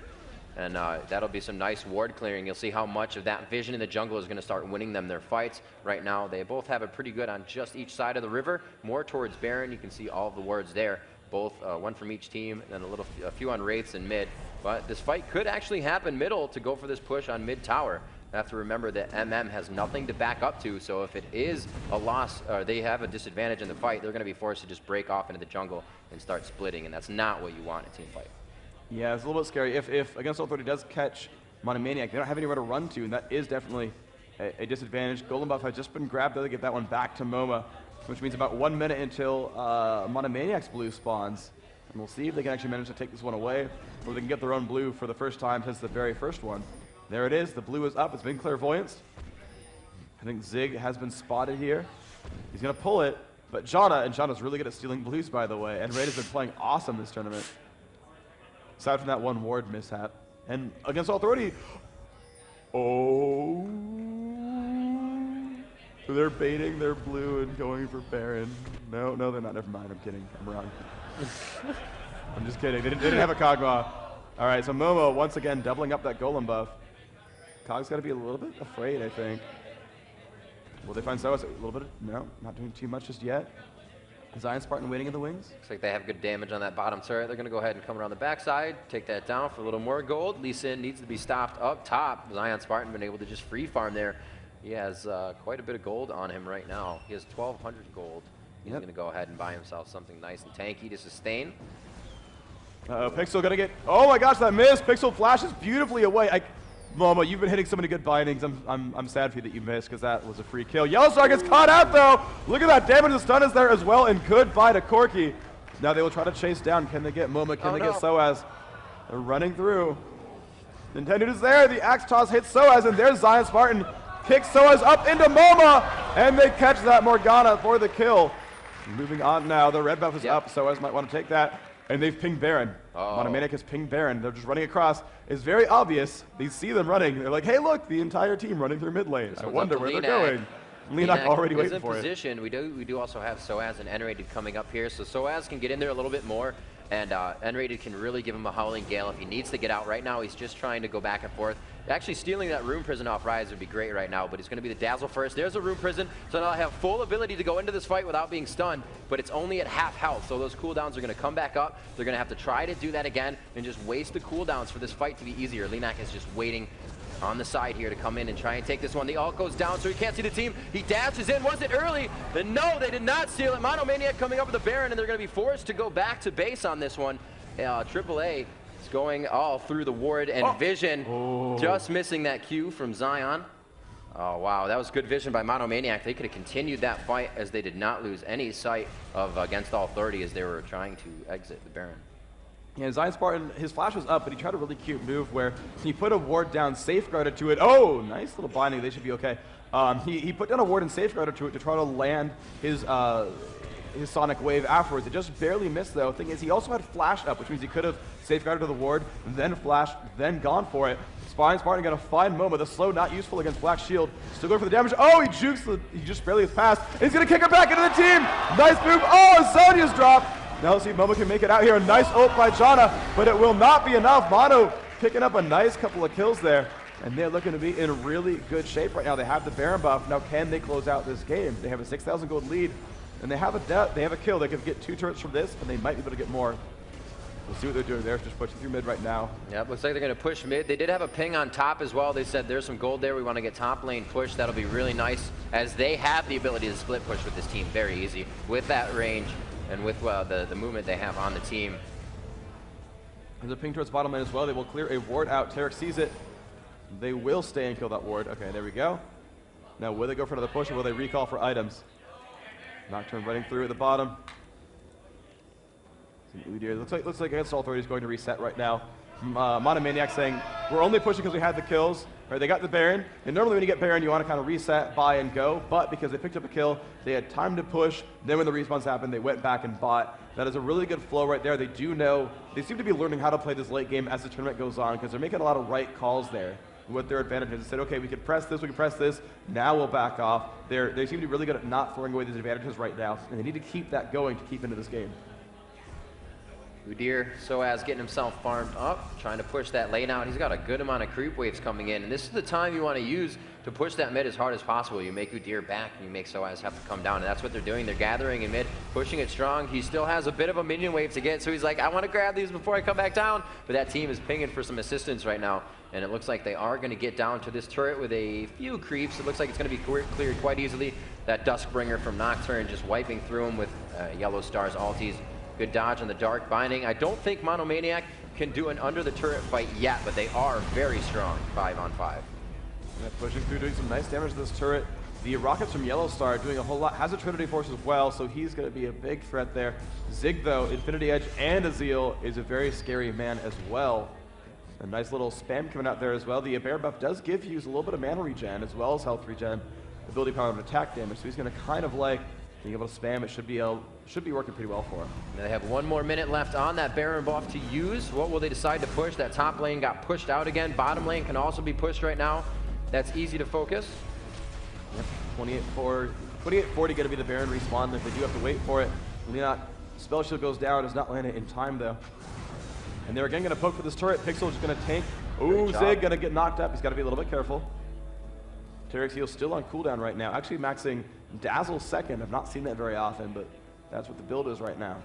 And that'll be some nice ward clearing. You'll see how much of that vision in the jungle is going to start winning them their fights. Right now, they both have it pretty good on just each side of the river. More towards Baron. You can see all of the wards there. Both one from each team, and a few on Wraiths and mid. But this fight could actually happen middle to go for this push on mid tower. I have to remember that MM has nothing to back up to, so if it is a loss, or they have a disadvantage in the fight, they're going to be forced to just break off into the jungle and start splitting, and that's not what you want in a team fight. Yeah, it's a little bit scary. If Against Authority does catch Monomaniac, they don't have anywhere to run to, and that is definitely a disadvantage. Golem buff has just been grabbed, though. They get that one back to Moma, which means about 1 minute until Monomaniac's blue spawns. And we'll see if they can actually manage to take this one away, or they can get their own blue for the first time since the very first one. There it is. The blue is up. It's been clairvoyanced. I think Zig has been spotted here. He's going to pull it, but Jana's really good at stealing blues, by the way, and Raid has been playing awesome this tournament. Aside from that one ward mishap. And Against Authority, oh, they're baiting their blue and going for Baron. No, they're not. Never mind. I'm kidding. I'm wrong. I'm just kidding. They didn't have a Kog'Maw. All right, so Momo once again doubling up that golem buff. Cog's got to be a little bit afraid, I think. Will they find Soas? A little bit? No, not doing too much just yet. Zion Spartan waiting in the wings. Looks like they have good damage on that bottom turret. They're going to go ahead and come around the backside, take that down for a little more gold. Lee Sin needs to be stopped up top. Zion Spartan been able to just free farm there. He has quite a bit of gold on him right now. He has 1,200 gold. He's going to go ahead and buy himself something nice and tanky to sustain. Pixel gonna get, oh my gosh, that miss. Pixel flashes beautifully away. Momo, you've been hitting so many good bindings. I'm sad for you that you missed because that was a free kill. Yellowstar gets caught out though. Look at that damage. The stun is there as well, and goodbye to Corky. Now they will try to chase down. Can they get Momo? Can they get Soaz? They're running through. Nintendo is there. The axe toss hits Soaz, and there's Zion Spartan. Kicks Soaz up into Moma, and they catch that Morgana for the kill. Moving on now. The red buff is up. Soaz might want to take that. And they've pinged Baron. Monomaniac has pinged Baron. They're just running across. It's very obvious. They see them running. They're like, hey, look, the entire team running through mid lane. I wonder where they're going. Leanak already waiting for it. Position. We do also have Soaz and N-Rated coming up here. So Soaz can get in there a little bit more. And N-Rated can really give him a Howling Gale if he needs to get out. Right now, he's just trying to go back and forth. Actually, stealing that Rune Prison off Rise would be great right now, but it's going to be the Dazzle first. There's a Rune Prison, so now I have full ability to go into this fight without being stunned, but it's only at half health, so those cooldowns are going to come back up. They're going to have to try to do that again and just waste the cooldowns for this fight to be easier. Leanak is just waiting on the side here to come in and try and take this one. The ult goes down, so he can't see the team. He dashes in. Was it early? And no, they did not steal it. Monomaniac coming up with the Baron, and they're going to be forced to go back to base on this one. aAa is going all through the ward, and Vision just missing that Q from Zion. Oh, wow, that was good vision by Monomaniac. They could have continued that fight as they did not lose any sight of against all 30 as they were trying to exit the Baron. Yeah, Zion Spartan, his flash was up, but he tried a really cute move where he put a ward down, safeguarded to it. Oh, nice little binding. They should be okay. He put down a ward and safeguarded to it to try to land his Sonic Wave afterwards. It just barely missed though. Thing is, he also had flash up, which means he could have safeguarded to the ward, then flashed, then gone for it. Spartan gonna find Momo. The slow not useful against Black Shield. Still going for the damage. Oh, he jukes. He just barely has passed. And he's gonna kick her back into the team. Nice move. Oh, Sonya's dropped. Now let's see if Momo can make it out here. A nice ult by Jana, but it will not be enough. Mono picking up a nice couple of kills there. And they're looking to be in really good shape right now. They have the Baron buff. Now can they close out this game? They have a 6,000 gold lead. And they have a kill. They could get 2 turrets from this, and they might be able to get more. We'll see what they're doing there. Just pushing through mid right now. Yep, looks like they're going to push mid. They did have a ping on top as well. They said there's some gold there. We want to get top lane pushed. That'll be really nice, as they have the ability to split push with this team very easy with that range and with the movement they have on the team. There's a ping towards bottom lane as well. They will clear a ward out. Tarek sees it. They will stay and kill that ward. Okay, there we go. Now, will they go for another push, or will they recall for items? Nocturne running through at the bottom. Udyr. Looks like against all 30 is going to reset right now. Monomaniac saying, we're only pushing because we had the kills. Right, they got the Baron, and normally when you get Baron, you want to kind of reset, buy, and go. But because they picked up a kill, they had time to push. Then when the respawns happened, they went back and bought. That is a really good flow right there. They do know, they seem to be learning how to play this late game as the tournament goes on, because they're making a lot of right calls there. What their advantage is. They said, okay, we can press this, we can press this, now we'll back off. They seem to be really good at not throwing away these advantages right now, and they need to keep that going to keep into this game. Udyr, Soaz getting himself farmed up, trying to push that lane out. He's got a good amount of creep waves coming in, and this is the time you want to use to push that mid as hard as possible. You make Udyr back, and you make Soaz have to come down, and that's what they're doing. They're gathering in mid, pushing it strong. He still has a bit of a minion wave to get, so he's like, I want to grab these before I come back down, but that team is pinging for some assistance right now, and it looks like they are going to get down to this turret with a few creeps. It looks like it's going to be cleared quite easily. That Duskbringer from Nocturne just wiping through him with Yellow Star's ulties. Good dodge on the Dark Binding. I don't think Monomaniac can do an under the turret fight yet, but they are very strong 5-on-5. Yeah, pushing through, doing some nice damage to this turret. The rockets from Yellow Star doing a whole lot. Has a Trinity Force as well, so he's going to be a big threat there. Zig, though, Infinity Edge and Azeel is a very scary man as well. A nice little spam coming out there as well. The Bear buff does give you a little bit of mana regen as well as health regen, ability power and attack damage, so he's going to kind of like being able to spam. It should be working pretty well for him. They have 1 more minute left on that Baron buff to use. What will they decide to push? That top lane got pushed out again. Bottom lane can also be pushed right now. That's easy to focus. Yep, 2840 going to be the Baron respawn. If they do have to wait for it, Leanak spell shield goes down. Does not land it in time though. And they're again going to poke for this turret. Pixel is going to tank. Ooh, Zig going to get knocked up. He's got to be a little bit careful. Tarek's heal still on cooldown right now. Actually maxing Dazzle second. I've not seen that very often, but that's what the build is right now.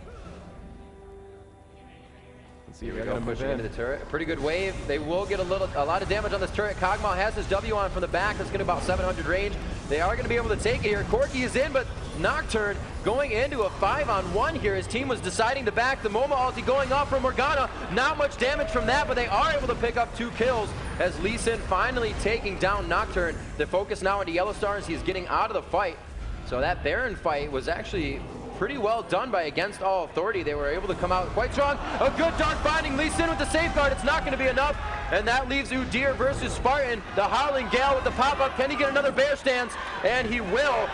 Let's see if they're going to push into the turret. A pretty good wave. They will get a lot of damage on this turret. Kog'Maw has his W on from the back. That's getting about 700 range. They are going to be able to take it here. Corky is in, but Nocturne going into a 5-on-1 here. His team was deciding to back the Momo ulti going off from Morgana. Not much damage from that, but they are able to pick up 2 kills as Lee Sin finally taking down Nocturne. The focus now into Yellow Stars. He's getting out of the fight. So that Baron fight was actually pretty well done by Against All Authority. They were able to come out quite strong. A good dark binding. Lee Sin with the safeguard. It's not going to be enough. And that leaves Udyr versus Spartan. The Howling Gale with the pop-up. Can he get another bear stance? And he will.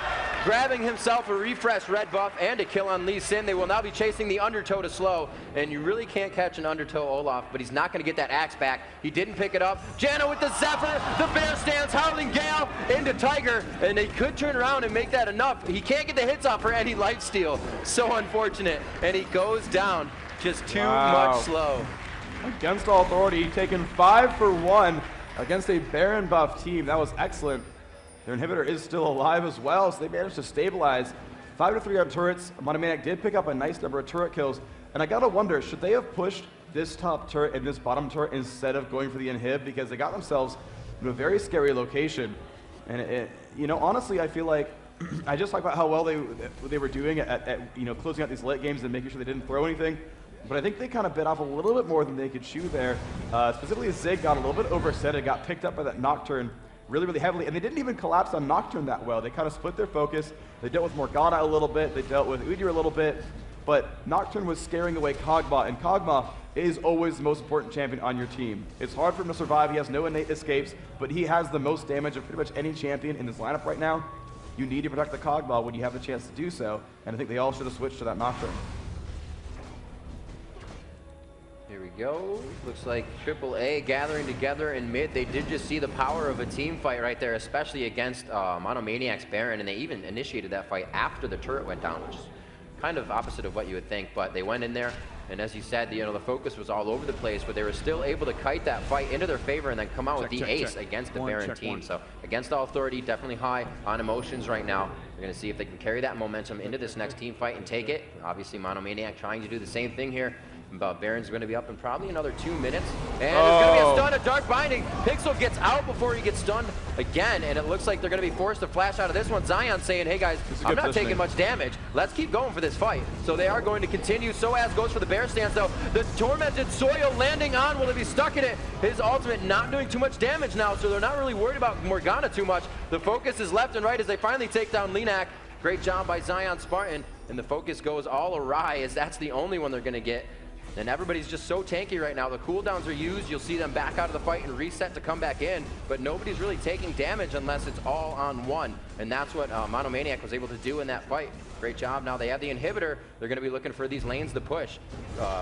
Grabbing himself a refresh red buff and a kill on Lee Sin. They will now be chasing the Undertow to slow. And you really can't catch an Undertow Olaf, but he's not going to get that axe back. He didn't pick it up. Jano with the Zephyr, the bear stance, Howling Gale into Tiger. And they could turn around and make that enough. He can't get the hits off for any lifesteal. So unfortunate. And he goes down just too much slow. Against All Authority, taking 5 for 1 against a Baron buff team. That was excellent. Their inhibitor is still alive as well, so they managed to stabilize. 5-3 on turrets. Monomaniac did pick up a nice number of turret kills. And I gotta wonder, should they have pushed this top turret and this bottom turret instead of going for the inhib? Because they got themselves in a very scary location. And you know, honestly, I feel like I just talked about how well they were doing at you know, closing out these late games and making sure they didn't throw anything. But I think they kind of bit off a little bit more than they could chew there. Specifically, Zig got a little bit overset. It got picked up by that Nocturne really, really heavily. And they didn't even collapse on Nocturne that well. They kind of split their focus. They dealt with Morgana a little bit. They dealt with Udyr a little bit. But Nocturne was scaring away Kog'Maw. And Kog'Maw is always the most important champion on your team. It's hard for him to survive. He has no innate escapes. But he has the most damage of pretty much any champion in this lineup right now. You need to protect the Kog'Maw when you have the chance to do so. And I think they all should have switched to that Nocturne. Here we go. Looks like AAA gathering together in mid. They did just see the power of a team fight right there, especially against Monomaniac's Baron, and they even initiated that fight after the turret went down, which is kind of opposite of what you would think, but they went in there, and as you said, the focus was all over the place, but they were still able to kite that fight into their favor and then come out with the ace against the Baron team. So Against All Authority, definitely high on emotions right now. We're going to see if they can carry that momentum into this next team fight and take it. Obviously, Monomaniac trying to do the same thing here. But Baron's going to be up in probably another 2 minutes. And there's going to be a stun, a dark binding. Pixel gets out before he gets stunned again, and it looks like they're going to be forced to flash out of this one. Zion saying, hey guys, I'm not taking much damage. Let's keep going for this fight. So they are going to continue. Soaz goes for the bear stance though. The Tormented Soil landing on. Will he be stuck in it? His ultimate not doing too much damage now, so they're not really worried about Morgana too much. The focus is left and right as they finally take down Linak. Great job by Zion Spartan, and the focus goes all awry as that's the only one they're going to get. And everybody's just so tanky right now. The cooldowns are used. You'll see them back out of the fight and reset to come back in, but nobody's really taking damage unless it's all on one. And that's what Monomaniac was able to do in that fight. Great job. Now they have the inhibitor. They're going to be looking for these lanes to push.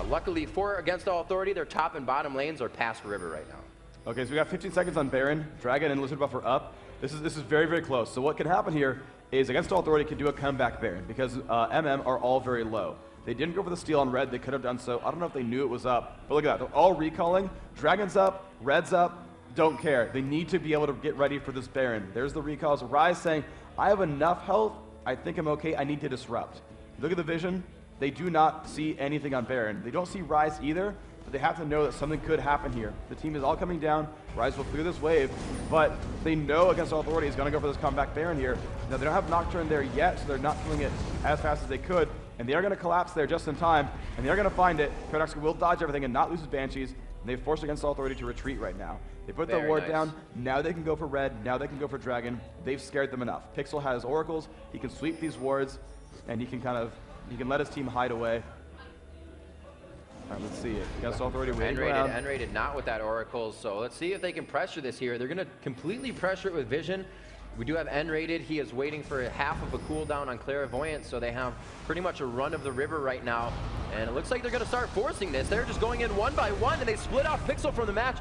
Luckily for Against All Authority, their top and bottom lanes are past river right now. Okay, so we got 15 seconds on Baron. Dragon and Lizard Buff are up. This is very, very close. So what could happen here is Against All Authority can do a comeback Baron because MM are all very low. They didn't go for the steal on red. They could have done so. I don't know if they knew it was up, but look at that. They're all recalling. Dragon's up, red's up, don't care. They need to be able to get ready for this Baron. There's the recalls. Rise saying, I have enough health. I think I'm okay. I need to disrupt. Look at the vision. They do not see anything on Baron. They don't see Rise either, but they have to know that something could happen here. The team is all coming down. Rise will clear this wave, but they know Against All Authority is going to go for this comeback Baron here. Now, they don't have Nocturne there yet, so they're not killing it as fast as they could. And they are going to collapse there just in time, and they are going to find it. Paradox will dodge everything and not lose his Banshees, and they've forced Against All Authority to retreat right now. They put their ward down. Now they can go for red. Now they can go for dragon. They've scared them enough. Pixel has oracles. He can sweep these wards, and he can let his team hide away. All right, let's see it. Against All Authority waiting around. N-rated not with that oracle, so let's see if they can pressure this here. They're going to completely pressure it with vision. We do have N-rated. He is waiting for half of a cooldown on Clairvoyance, so they have pretty much a run of the river right now. And it looks like they're going to start forcing this. They're just going in one by one, and they split off Pixel from the match.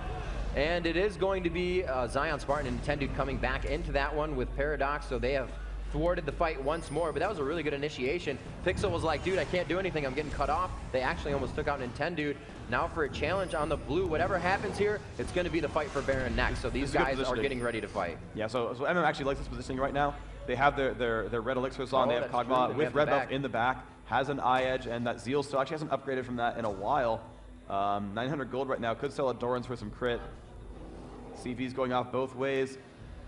And it is going to be Zion Spartan and Nintendo coming back into that one with Paradox, so they have thwarted the fight once more, but that was a really good initiation. Pixel was like, dude, I can't do anything. I'm getting cut off. They actually almost took out Nintendo. Now for a challenge on the blue, whatever happens here, it's going to be the fight for Baron next. So these guys are getting ready to fight. Yeah, so MM actually likes this positioning right now. They have their red elixirs on. They have Kog'Maw with red buff in the back, has an eye edge, and that Zeal still actually hasn't upgraded from that in a while. 900 gold right now. Could sell a Doran's for some crit. CV's going off both ways.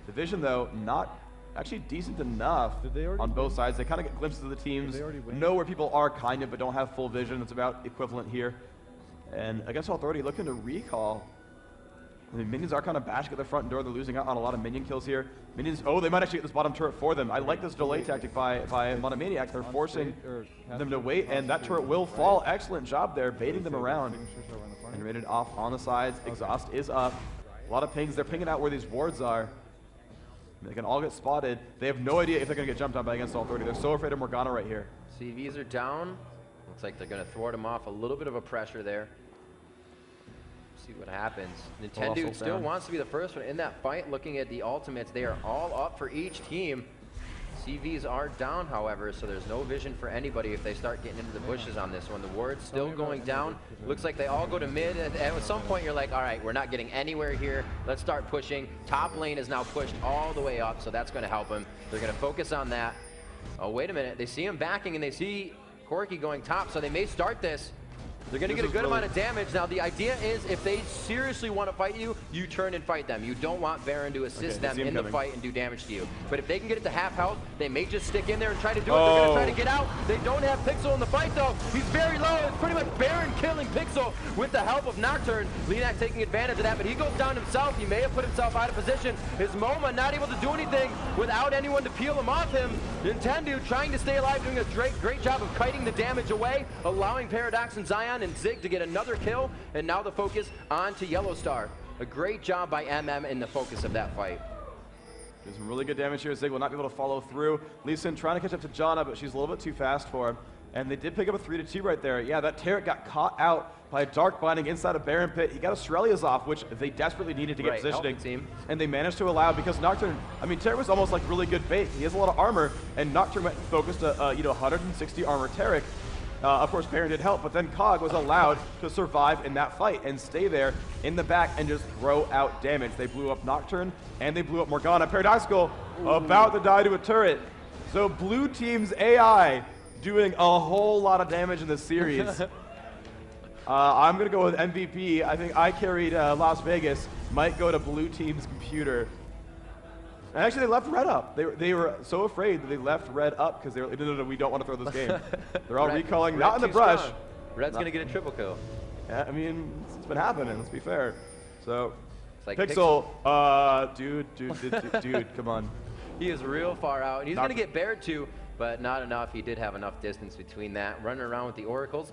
Division, though, not actually decent enough on both sides. They kind of get glimpses of the teams, know where people are kind of, but don't have full vision. It's about equivalent here. And Against Authority looking to recall. I mean, minions are kind of bashing at the front door. They're losing out on a lot of minion kills here. Minions, oh, they might actually get this bottom turret for them. I like this delay tactic by Monomaniac. They're forcing them to wait, and that turret will fall. Excellent job there, baiting them around. And rated off on the sides. Exhaust is up. A lot of pings. They're pinging out where these wards are. They can all get spotted. They have no idea if they're going to get jumped on by Against All Authority. They're so afraid of Morgana right here. CVs are down. Looks like they're going to thwart them off. A little bit of a pressure there. See what happens. Nintendo still wants to be the first one in that fight. Looking at the ultimates, they are all up for each team. CVs are down, however, so there's no vision for anybody if they start getting into the bushes on this one. The ward's still going down. Looks like they all go to mid, and at some point you're like, all right, we're not getting anywhere here. Let's start pushing. Top lane is now pushed all the way up, so that's going to help them. They're going to focus on that. Oh, wait a minute. They see him backing, and they see Corki going top, so they may start this. They're going to get a good amount of damage. Now, the idea is if they seriously want to fight you, you turn and fight them. You don't want Baron to assist them in the fight and do damage to you. But if they can get it to half health, they may just stick in there and try to do it. They're going to try to get out. They don't have Pixel in the fight, though. He's very low. It's pretty much Baron killing Pixel with the help of Nocturne. Lenac taking advantage of that, but he goes down himself. He may have put himself out of position. His MoMA not able to do anything without anyone to peel him off him. Nintendo trying to stay alive, doing a great job of kiting the damage away, allowing Paradox and Zion and Zig to get another kill, and now the focus on to Yellowstar. A great job by MM in the focus of that fight. There's some really good damage here. Zig will not be able to follow through. Lee Sin trying to catch up to Janna, but she's a little bit too fast for him. And they did pick up a 3-2 right there. Yeah, that turret got caught out by a Dark Binding inside of Baron Pit. He got Australia's off, which they desperately needed to get positioning. And they managed to allow, because Nocturne, I mean, Taric was almost like really good bait. He has a lot of armor, and Nocturne went and focused a 160 armor Taric. Of course, Baron did help, but then Cog was allowed to survive in that fight and stay there in the back and just throw out damage. They blew up Nocturne, and they blew up Morgana. Paradoxical about to die to a turret. So blue team's AI doing a whole lot of damage in this series. I'm going to go with MVP. I think I carried Las Vegas. Might go to blue team's computer. And actually, they left red up. They were so afraid that they left red up because they were like, no, we don't want to throw this game. They're all recalling, not in the brush. Strong. Red's going to get a triple kill. Yeah, I mean, it's been happening, let's be fair. So, it's like Pixel, dude, come on. He is real far out, and he's going to get bared too, but not enough. He did have enough distance between that. Running around with the Oracles,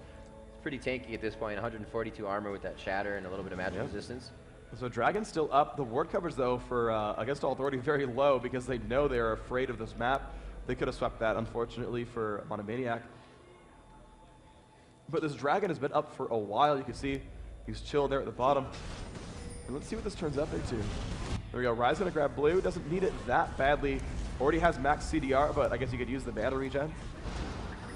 it's pretty tanky at this point. 142 armor with that Shatter and a little bit of magic resistance. So Dragon's still up. The ward covers, though, for Against All Authority very low because they know they're afraid of this map. They could have swept that, unfortunately, for Monomaniac. But this Dragon has been up for a while. You can see he's chilled there at the bottom. And let's see what this turns up into. There we go. Ryze going to grab blue. Doesn't need it that badly. Already has max CDR, but I guess you could use the mana regen.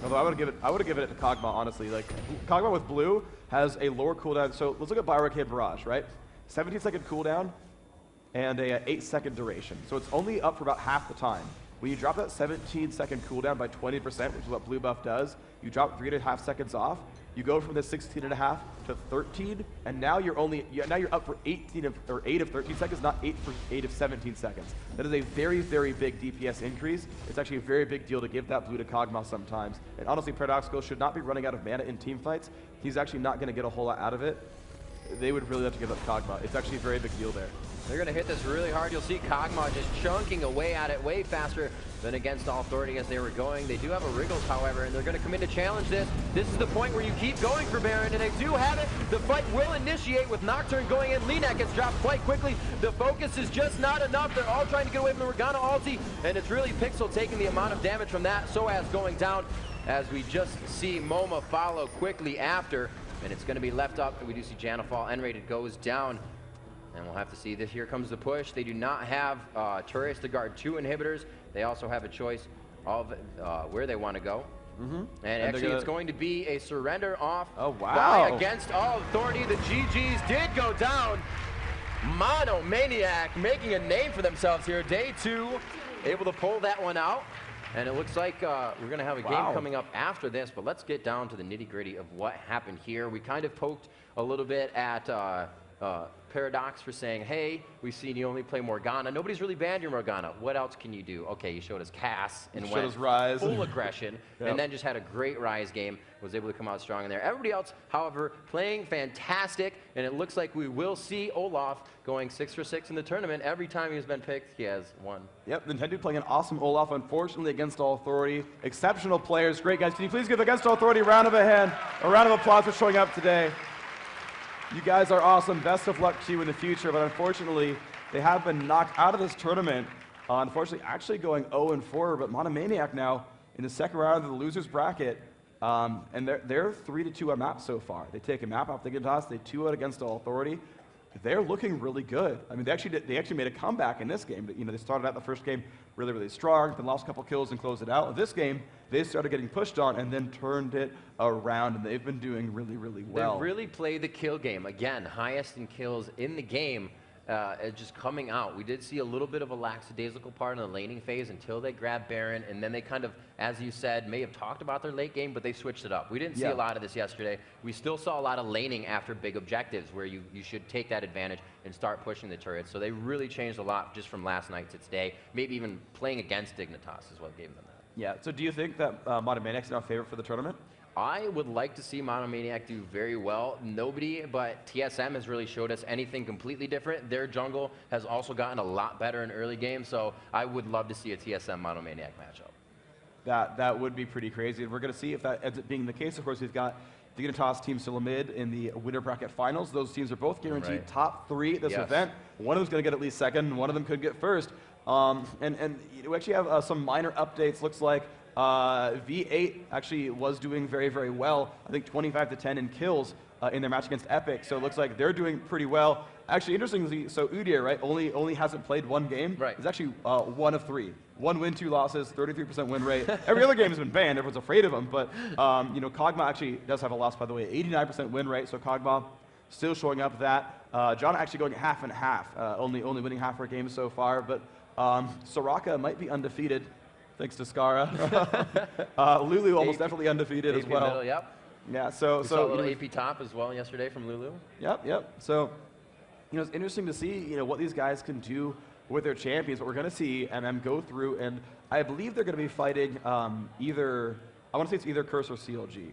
Although I would have given it to Kog'Maw, honestly. Like, Kog'Maw with blue has a lower cooldown. So let's look at Bioarcade Barrage, right? 17-second cooldown and a 8-second duration. So it's only up for about half the time. When you drop that 17-second cooldown by 20%, which is what blue buff does, you drop 3.5 seconds off. You go from the 16.5 to 13, and now you're up for 8 of 13 seconds, not 8 of 17 seconds. That is a very, very big DPS increase. It's actually a very big deal to give that blue to Kog'Maw sometimes. And honestly, Paradoxical should not be running out of mana in team fights. He's actually not going to get a whole lot out of it. They would really have to give up Kog'Maw. It's actually a very big deal there. They're going to hit this really hard. You'll see Kog'Maw just chunking away at it way faster than Against All Authority as they were going. They do have a Wriggles, however, and they're going to come in to challenge this. This is the point where you keep going for Baron, and they do have it. The fight will initiate with Nocturne going in. Lenac gets dropped quite quickly. The focus is just not enough. They're all trying to get away from the Morgana ulti, and it's really Pixel taking the amount of damage from that. Soaz going down as we just see MoMA follow quickly after. And it's going to be left up. We do see Janna fall. N-rated goes down. And we'll have to see this. Here comes the push. They do not have turrets to guard 2 inhibitors. They also have a choice of where they want to go. And actually, it's going to be a surrender off by Against All Authority. The GGs did go down. Monomaniac making a name for themselves here. Day 2, able to pull that one out. And it looks like we're going to have a game coming up after this, but let's get down to the nitty-gritty of what happened here. We kind of poked a little bit at Paradox for saying, hey, we've seen you only play Morgana. Nobody's really banned your Morgana. What else can you do? Okay, you showed us Cass and went Ryze. full aggression, and then just had a great Ryze game, was able to come out strong in there. Everybody else, however, playing fantastic, and it looks like we will see Olaf going 6 for 6 in the tournament. Every time he's been picked, he has won. Yep, Nintendo playing an awesome Olaf, unfortunately against All Authority. Exceptional players, great guys. Can you please give Against All Authority a round of applause for showing up today. You guys are awesome. Best of luck to you in the future, but unfortunately, they have been knocked out of this tournament. Unfortunately, actually going 0-4, but Monomaniac now in the second round of the losers bracket, and they're 3-2 on map so far. They take a map off the Dignitas, they 2-0 against All Authority. They're looking really good. I mean, they actually made a comeback in this game. You know, they started out the first game really strong, then lost a couple kills and closed it out. This game, they started getting pushed on and then turned it around, and they've been doing really well. They really played the kill game. Again, highest in kills in the game, just coming out. We did see a little bit of a lackadaisical part in the laning phase until they grabbed Baron, and then they kind of, as you said, may have talked about their late game, but they switched it up. We didn't see a lot of this yesterday. We still saw a lot of laning after big objectives, where you should take that advantage and start pushing the turrets. So they really changed a lot just from last night to today. Maybe even playing against Dignitas is what gave them that. Yeah, so do you think that Monomaniac's now favorite for the tournament? I would like to see Monomaniac do very well. Nobody but TSM has really showed us anything completely different. Their jungle has also gotten a lot better in early games, so I would love to see a TSM Monomaniac matchup. That would be pretty crazy, and we're going to see if that ends up being the case. Of course, we've got Dignitas Team Silamid in the winner bracket finals. Those teams are both guaranteed top 3 at this event. One of them's going to get at least second, one of them could get first. And we actually have some minor updates. Looks like V8 actually was doing very well. I think 25-10 in kills in their match against Epic. So it looks like they're doing pretty well. Actually, interestingly, so Udyr, right, only hasn't played one game. Right. It's actually 1 of 3. 1 win, 2 losses, 33% win rate. Every other game has been banned. Everyone's afraid of him. But you know, Kog'Maw actually does have a loss, by the way, 89% win rate. So Kog'Maw still showing up that. John actually going half and half, only winning half her games so far. But Soraka might be undefeated, thanks to Skara. Lulu almost definitely undefeated as well. Middle, yep. Yeah, so saw a little AP top as well yesterday from Lulu. Yep. So, you know, it's interesting to see, you know, what these guys can do with their champions. But we're going to see MM go through, and I believe they're going to be fighting either, I want to say it's either Curse or CLG.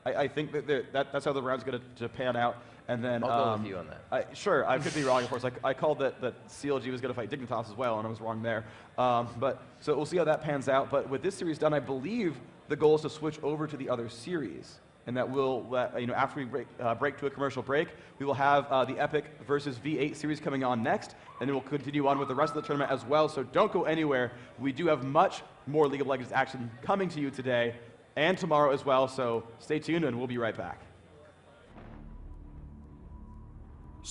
I think that's how the round's going to pan out. And then I'll go with you on that. Sure, I could be wrong, of course. I called that CLG was going to fight Dignitas as well, and I was wrong there. But so we'll see how that pans out. But with this series done, I believe the goal is to switch over to the other series, and that will, you know, after we break to a commercial break, we will have the Epic versus V8 series coming on next, and then we'll continue on with the rest of the tournament as well. So don't go anywhere. We do have much more League of Legends action coming to you today and tomorrow as well. So stay tuned, and we'll be right back.